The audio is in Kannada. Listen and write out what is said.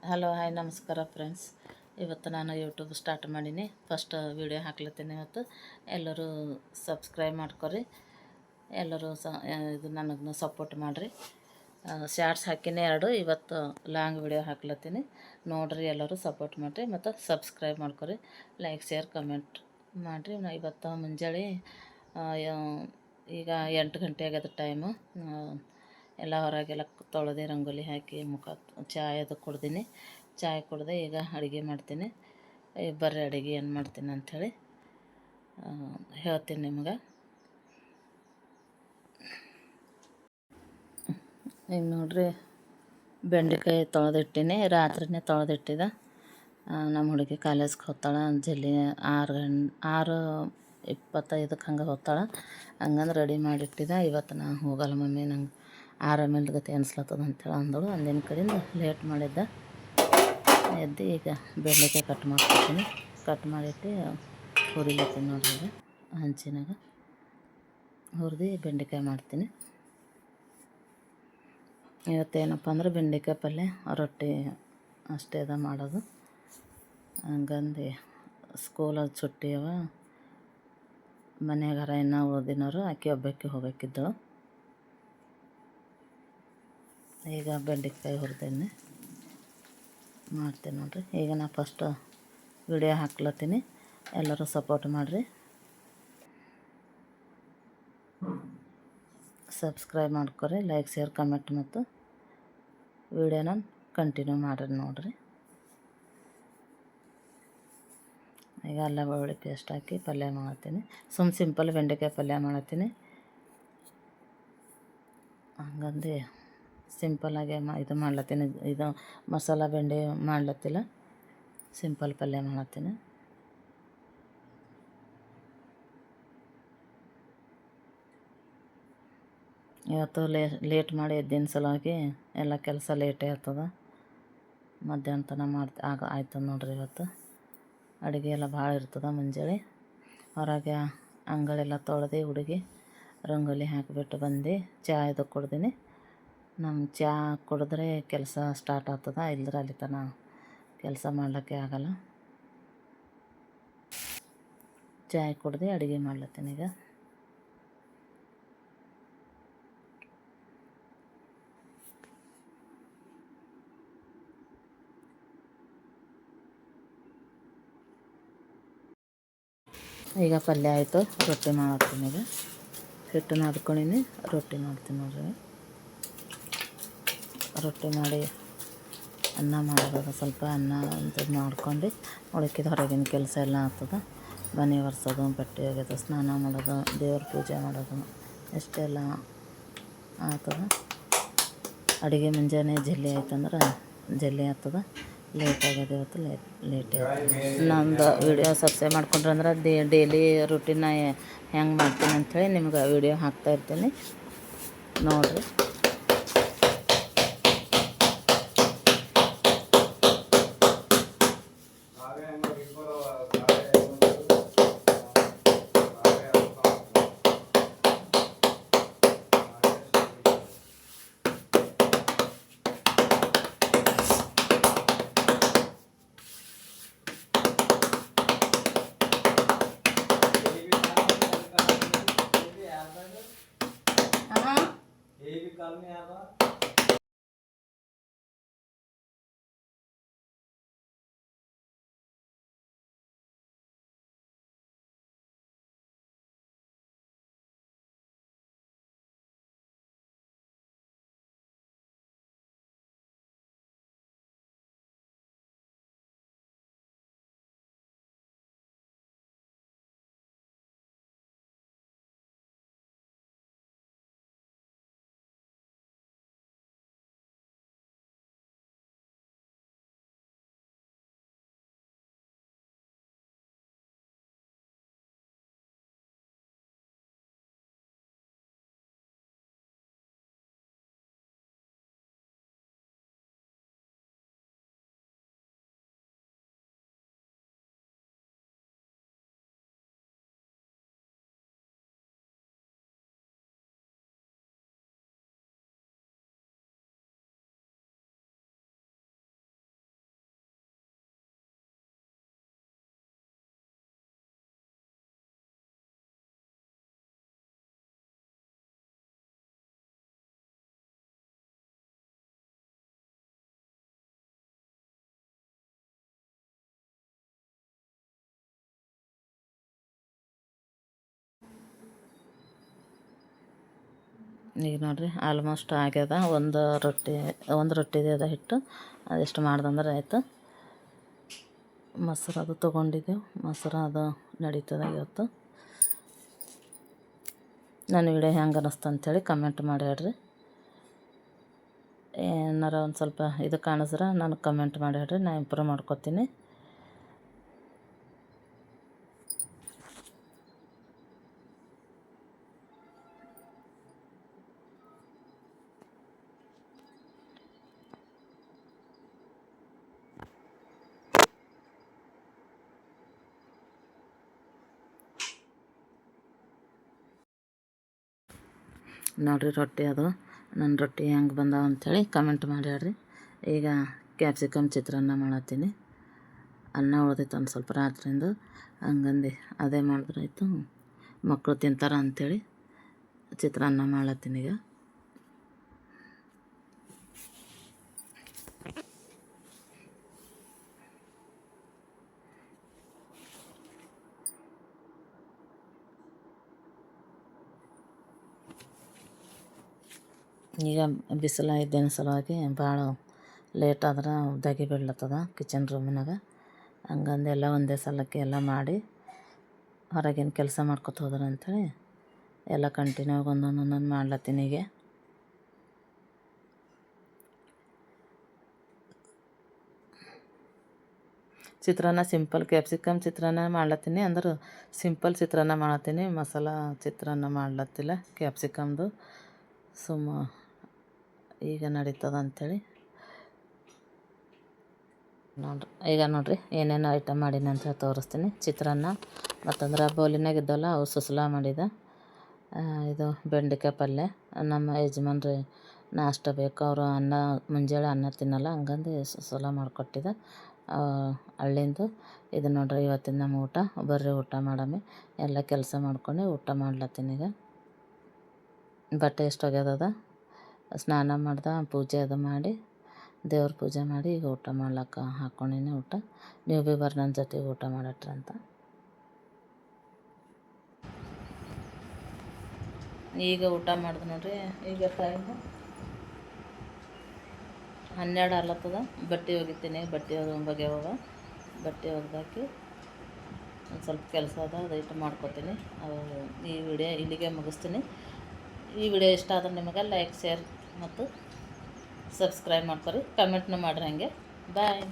ಹಲೋ ಹಾಯ್ ನಮಸ್ಕಾರ ಫ್ರೆಂಡ್ಸ್. ಇವತ್ತು ನಾನು ಯೂಟ್ಯೂಬ್ ಸ್ಟಾರ್ಟ್ ಮಾಡೀನಿ. ಫಸ್ಟ್ ವೀಡಿಯೋ ಹಾಕ್ಲತ್ತೀನಿ. ಇವತ್ತು ಎಲ್ಲರೂ ಸಬ್ಸ್ಕ್ರೈಬ್ ಮಾಡ್ಕೊರಿ. ಎಲ್ಲರೂ ಇದು ನನಗೆ ಸಪೋರ್ಟ್ ಮಾಡಿರಿ. ಶಾರ್ಟ್ಸ್ ಹಾಕಿನಿ 2, ಇವತ್ತು ಲಾಂಗ್ ವೀಡಿಯೋ ಹಾಕ್ಲತ್ತೀನಿ. ನೋಡಿರಿ, ಎಲ್ಲರೂ ಸಪೋರ್ಟ್ ಮಾಡಿರಿ ಮತ್ತು ಸಬ್ಸ್ಕ್ರೈಬ್ ಮಾಡ್ಕೊರಿ. ಲೈಕ್ ಶೇರ್ ಕಮೆಂಟ್ ಮಾಡಿರಿ. ಇವತ್ತು ಮುಂಜಾನೆ ಈಗ 8 ಗಂಟೆ ಆಗ್ಯದ ಟೈಮು. ಎಲ್ಲ ಹೊರಗೆಲ್ಲ ತೊಳೆದು ರಂಗೋಲಿ ಹಾಕಿ ಮುಖ ಚಾಯ್ ಅದು ಕುಡ್ದೀನಿ. ಚಾಯ್ ಕುಡ್ದೆ ಈಗ ಅಡುಗೆ ಮಾಡ್ತೀನಿ. ಬರ್ರಿ ಅಡುಗೆ ಏನು ಮಾಡ್ತೀನಿ ಅಂಥೇಳಿ ಹೇಳ್ತೀನಿ ನಿಮ್ಗೆ. ಈಗ ನೋಡ್ರಿ, ಬೆಂಡೆಕಾಯಿ ತೊಳೆದಿಟ್ಟಿನಿ. ರಾತ್ರಿನೇ ತೊಳೆದಿಟ್ಟಿದ್ದ. ನಮ್ಮ ಹುಡುಗಿ ಕಾಲೇಜ್ಗೆ ಹೋಗ್ತಾಳೆ. ಜಲ್ದಿ 6:25 ಹಂಗೆ ಹೋಗ್ತಾಳೆ. ಹಂಗಂದ್ರೆ ರೆಡಿ ಮಾಡಿಟ್ಟಿದ್ದ. ಇವತ್ತು ನಾ ಹೋಗಲ್ಲ ಮಮ್ಮಿ, ನಂಗೆ ಆರಾಮಿಲ್ದ ಗತಿ ಅನ್ಸ್ಲತ್ತದ ಅಂತೇಳಿ ಅಂದಳು. ಅಂದಿನ ಕಡೆಯಿಂದ ಲೇಟ್ ಮಾಡಿದ್ದ. ಎದ್ದು ಈಗ ಬೆಂಡೆಕಾಯಿ ಕಟ್ ಮಾಡ್ಕೊತೀನಿ. ಕಟ್ ಮಾಡಿಟ್ಟು ಹುರಿಲತ್ತೀನಿ ನೋಡ್ರಿ. ಈಗ ಹಂಚಿನಾಗ ಹುರಿದು ಬೆಂಡೆಕಾಯಿ ಮಾಡ್ತೀನಿ. ಇವತ್ತೇನಪ್ಪ ಅಂದ್ರೆ ಬೆಂಡೆಕಾಯಿ ಪಲ್ಯ, ರೊಟ್ಟಿ ಅಷ್ಟೇ ಅದ ಮಾಡೋದು. ಹಂಗಂದು ಸ್ಕೂಲಲ್ಲಿ ಸುಟ್ಟಿ ಅವ. ಮನೆಯಾಗಾರ ಇನ್ನೂ ಉಳ್ದಿನವರು, ಆಕೆ ಒಬ್ಬಾಕಿ ಹೋಗಬೇಕಿದ್ದಳು. ಈಗ ಬೆಂಡೆಕಾಯಿ ಹುರಿದೇನೆ ಮಾಡ್ತೀನಿ ನೋಡ್ರಿ. ಈಗ ನಾ ಫಸ್ಟ್ ವಿಡಿಯೋ ಹಾಕ್ಲತ್ತೀನಿ. ಎಲ್ಲರೂ ಸಪೋರ್ಟ್ ಮಾಡಿರಿ, ಸಬ್ಸ್ಕ್ರೈಬ್ ಮಾಡ್ಕೊರಿ, ಲೈಕ್ ಶೇರ್ ಕಮೆಂಟ್ ಮತ್ತು ವಿಡಿಯೋನ ಕಂಟಿನ್ಯೂ ಮಾಡಿರಿ ನೋಡಿರಿ. ಈಗ ಅಲ್ಲ ಬೆಳ್ಳುಳ್ಳಿ ಪೇಸ್ಟ್ ಹಾಕಿ ಪಲ್ಯ ಮಾಡ್ತೀನಿ. ಸಿಂಪಲ್ ಬೆಂಡೆಕಾಯಿ ಪಲ್ಯ ಮಾಡ್ತೀನಿ. ಹಂಗಂದು ಸಿಂಪಲ್ಲಾಗೆ ಇದು ಮಾಡ್ಲತ್ತೀನಿ. ಇದು ಮಸಾಲ ಬೆಂಡೆ ಮಾಡ್ಲತ್ತಿಲ್ಲ, ಸಿಂಪಲ್ ಪಲ್ಯ ಮಾಡ್ತೀನಿ. ಇವತ್ತು ಲೇಟ್ ಮಾಡಿ ಎದ್ದಿನ ಸಲುವಾಗಿ ಎಲ್ಲ ಕೆಲಸ ಲೇಟೇ ಆಗ್ತದೆ. ಮಧ್ಯಾಹ್ನ ತನಕ ಆಯ್ತದ ನೋಡ್ರಿ. ಇವತ್ತು ಅಡುಗೆ ಎಲ್ಲ ಭಾಳ ಇರ್ತದೆ. ಮುಂಜಾನೆ ಹೊರಗೆ ಅಂಗಳೆಲ್ಲ ತೊಳೆದು ಹುಡುಗಿ ರಂಗೋಲಿ ಹಾಕಿಬಿಟ್ಟು ಬಂದು ಚಾಯ್ದು ಕುಡ್ದೀನಿ. ನಮ್ಮ ಚಹಾ ಕುಡಿದ್ರೆ ಕೆಲಸ ಸ್ಟಾರ್ಟ್ ಆಗ್ತದೆ, ಇಲ್ಲದ್ರೆ ಅಲ್ಲಿ ತನಕ ಕೆಲಸ ಮಾಡ್ಲಿಕ್ಕೆ ಆಗಲ್ಲ. ಚಾಯ್ ಕುಡ್ದು ಅಡುಗೆ ಮಾಡ್ಲತ್ತೀನಿ. ಈಗ ಪಲ್ಯ ಆಯಿತು, ರೊಟ್ಟಿ ಮಾಡ್ತೀನಿ. ಈಗ ಹಿಟ್ಟು ನಾದ್ಕೊಂಡಿನಿ, ರೊಟ್ಟಿ ಮಾಡ್ತೀನಿ ನೋಡ್ರಿ. ರೊಟ್ಟಿ ಮಾಡಿ ಅನ್ನ ಮಾಡೋದು. ಸ್ವಲ್ಪ ಅನ್ನ ಅಂಥದ್ದು ಮಾಡ್ಕೊಂಡು ಉಳ್ಕಿದ ಹೊರಗಿನ ಕೆಲಸ ಎಲ್ಲ ಆಗ್ತದೆ. ಮನೆ ಒರೆಸೋದು, ಬಟ್ಟೆ ಒಗೆಯೋದು, ಸ್ನಾನ ಮಾಡೋದು, ದೇವ್ರ ಪೂಜೆ ಮಾಡೋದು, ಇಷ್ಟೆಲ್ಲ ಆಗ್ತದೆ. ಅಡುಗೆ ಮುಂಜಾನೆ ಜಲ್ದಿ ಆಯ್ತಂದ್ರೆ ಜಲ್ದಿ ಆಗ್ತದೆ. ಲೇಟ್ ಆಗ್ಯದ ಇವತ್ತು, ಲೇಟ್ ಆಯ್ತು. ನಂದು ವೀಡಿಯೋ ಸಬ್ಸ್ಕ್ರೈಬ್ ಮಾಡ್ಕೊಂಡ್ರೆ ಅಂದ್ರೆ ಡೈಲಿ ರೂಟೀನ ಹೆಂಗೆ ಮಾಡ್ತೀನಿ ಅಂಥೇಳಿ ನಿಮ್ಗೆ ವೀಡಿಯೋ ಹಾಕ್ತಾಯಿರ್ತೀನಿ ನೋಡಿರಿ. ಈಗ ನೋಡಿರಿ ಆಲ್ಮೋಸ್ಟ್ ಆಗ್ಯದ. ಒಂದು ರೊಟ್ಟಿದೆ ಅದ ಹಿಟ್ಟು ಅದೆಷ್ಟು ಮಾಡ್ದಂದ್ರೆ ಆಯಿತು. ಮೊಸರು ಅದು ತೊಗೊಂಡಿದ್ದೆವು. ಮೊಸರು ಅದು ನಡೀತದೆ ಇವತ್ತು. ನನ್ನ ವಿಡಿಯೋ ಹೆಂಗೆ ಅನ್ನಿಸ್ತು ಅಂಥೇಳಿ ಕಮೆಂಟ್ ಮಾಡಿ ಹೇಳ್ರಿ. ಏನಾರ ಒಂದು ಸ್ವಲ್ಪ ಇದು ಕಾಣಿಸ್ರೆ ನನಗೆ ಕಮೆಂಟ್ ಮಾಡಿ ಹೇಳ್ರಿ, ನಾನು ಇಂಪ್ರೂವ್ ಮಾಡ್ಕೊತೀನಿ. ನೋಡಿರಿ ರೊಟ್ಟಿ ಅದು ನನ್ನ ರೊಟ್ಟಿ ಹೆಂಗೆ ಬಂದಾವ ಅಂಥೇಳಿ ಕಮೆಂಟ್ ಮಾಡಿ ಹೇಳ್ರಿ. ಈಗ ಕ್ಯಾಪ್ಸಿಕಮ್ ಚಿತ್ರಾನ್ನ ಮಾಡತ್ತೀನಿ. ಅನ್ನ ಉಳ್ದೈತೆ ಒಂದು ಸ್ವಲ್ಪ ರಾತ್ರಿಯಿಂದ, ಹಂಗಂದು ಅದೇ ಮಾಡಿದ್ರಾಯ್ತು, ಮಕ್ಕಳು ತಿಂತಾರ ಅಂಥೇಳಿ ಚಿತ್ರಾನ್ನ ಮಾಡತ್ತೀನಿ. ಈಗ ಬಿಸಿಲು ಇದ್ದೇನೆ ಸಲುವಾಗಿ ಭಾಳ ಲೇಟ್ ಆದ್ರೆ ದಗಿ ಬೀಳ್ಲತ್ತದ ಕಿಚನ್ ರೂಮಿನಾಗ. ಹಂಗಂದು ಎಲ್ಲ ಒಂದೇ ಸಲಕ್ಕೆ ಎಲ್ಲ ಮಾಡಿ ಹೊರಗಿನ ಕೆಲಸ ಮಾಡ್ಕೊತ ಹೋದ್ರೆ ಅಂಥೇಳಿ ಎಲ್ಲ ಕಂಟಿನ್ಯೂ ಒಂದೊಂದು ಮಾಡ್ಲತ್ತೀನಿ. ಈಗ ಚಿತ್ರಾನ್ನ ಸಿಂಪಲ್ ಕ್ಯಾಪ್ಸಿಕಮ್ ಚಿತ್ರಾನ್ನ ಮಾಡ್ಲತ್ತೀನಿ, ಅಂದ್ರೆ ಸಿಂಪಲ್ ಚಿತ್ರಾನ್ನ ಮಾಡತ್ತೀನಿ, ಮಸಾಲ ಚಿತ್ರಾನ್ನ ಮಾಡ್ಲತ್ತಿಲ್ಲ ಕ್ಯಾಪ್ಸಿಕಮ್ದು. ಈಗ ನಡೀತದ ಅಂಥೇಳಿ ಈಗ ನೋಡಿರಿ ಏನೇನು ಐಟಮ್ ಮಾಡೀನಿ ಅಂತ ತೋರಿಸ್ತೀನಿ. ಚಿತ್ರಾನ್ನ ಮತ್ತಂದ್ರೆ ಬೋಲಿನಾಗ ಇದ್ದವಲ್ಲ ಅವು ಸುಸ್ಲಾ ಮಾಡಿದ. ಇದು ಬೆಂಡೆಕಾಯಿ ಪಲ್ಯ. ನಮ್ಮ ಯಜಮಾನ್ರಿ ನಾಷ್ಟ ಬೇಕು, ಅವರು ಮುಂಜಾನೆ ಅನ್ನ ತಿನ್ನಲ್ಲ, ಹಂಗಂದು ಸುಸ್ಲಾ ಮಾಡಿಕೊಟ್ಟಿದ್ದ ಹಳ್ಳಿಂದು. ಇದು ನೋಡ್ರಿ ಇವತ್ತಿನ ನಮ್ಮ ಊಟ. ಬರ್ರಿ ಊಟ ಮಾಡಮ್ಮಿ. ಎಲ್ಲ ಕೆಲಸ ಮಾಡ್ಕೊಂಡು ಊಟ ಮಾಡ್ಲತ್ತೀನಿ. ಈಗ ಬಟ್ಟೆ ಎಷ್ಟು ಒಗ್ಯದ, ಸ್ನಾನ ಮಾಡ್ದೆ, ಪೂಜೆ ಅದು ಮಾಡಿ ದೇವ್ರ ಪೂಜೆ ಮಾಡಿ ಈಗ ಊಟ ಮಾಡ್ಲಿಕ್ಕೆ ಹಾಕ್ಕೊಂಡಿನಿ. ಊಟ ನೀವು ಭೀ ಬರ್ರಿ ನನ್ನ ಜೊತೆಗೆ ಊಟ ಮಾಡಟ್ರಂತ. ಈಗ ಊಟ ಮಾಡಿದೆ ನೋಡ್ರಿ. ಈಗ ಟೈಮು 12 ಆಗ್ಲತ್ತದ. ಬಟ್ಟೆ ಒಗಿತೀನಿ. ಬಟ್ಟೆ ಒಗ್ಯಾವ. ಬಟ್ಟೆ ಒಗ್ದಾಕಿ ಒಂದು ಸ್ವಲ್ಪ ಕೆಲಸ ಅದ, ಅದೈತೆ ಮಾಡ್ಕೊತೀನಿ. ಈ ವಿಡಿಯೋ ಇಲ್ಲಿಗೆ ಮುಗಿಸ್ತೀನಿ. ಈ ವಿಡಿಯೋ ಇಷ್ಟ ಆದ್ರೆ ನಿಮಗೆ ಲೈಕ್, ಶೇರ್ ಮತ್ತು ಸಬ್ಸ್ಕ್ರೈಬ್ ಮಾಡ್ಕೊರಿ. ಕಮೆಂಟ್ನು ಮಾಡಿರಿ. ಹಾಗೆ ಬಾಯ್.